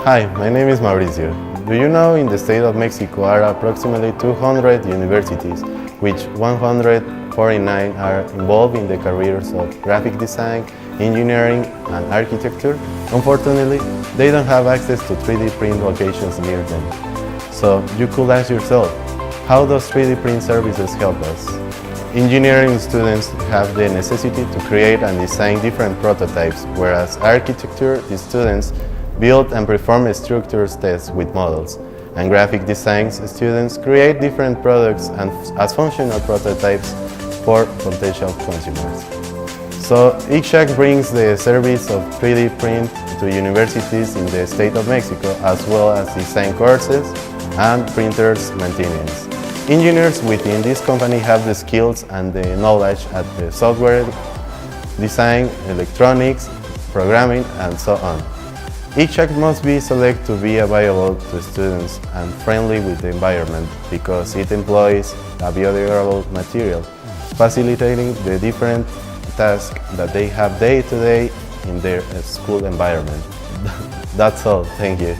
Hi, my name is Mauricio. Do you know in the state of Mexico are approximately 200 universities, which 149 are involved in the careers of graphic design, engineering, and architecture? Unfortunately, they don't have access to 3D print locations near them. So you could ask yourself, how does 3D print services help us? Engineering students have the necessity to create and design different prototypes, whereas architecture students build and perform structures tests with models, and graphic design students create different products and as functional prototypes for potential consumers. So IIK CHACK brings the service of 3D print to universities in the state of Mexico, as well as design courses and printers maintenance. Engineers within this company have the skills and the knowledge at the software design, electronics, programming, and so on. IIK CHACK must be selected to be available to students and friendly with the environment because it employs a biodegradable material, facilitating the different tasks that they have day to day in their school environment. That's all. Thank you.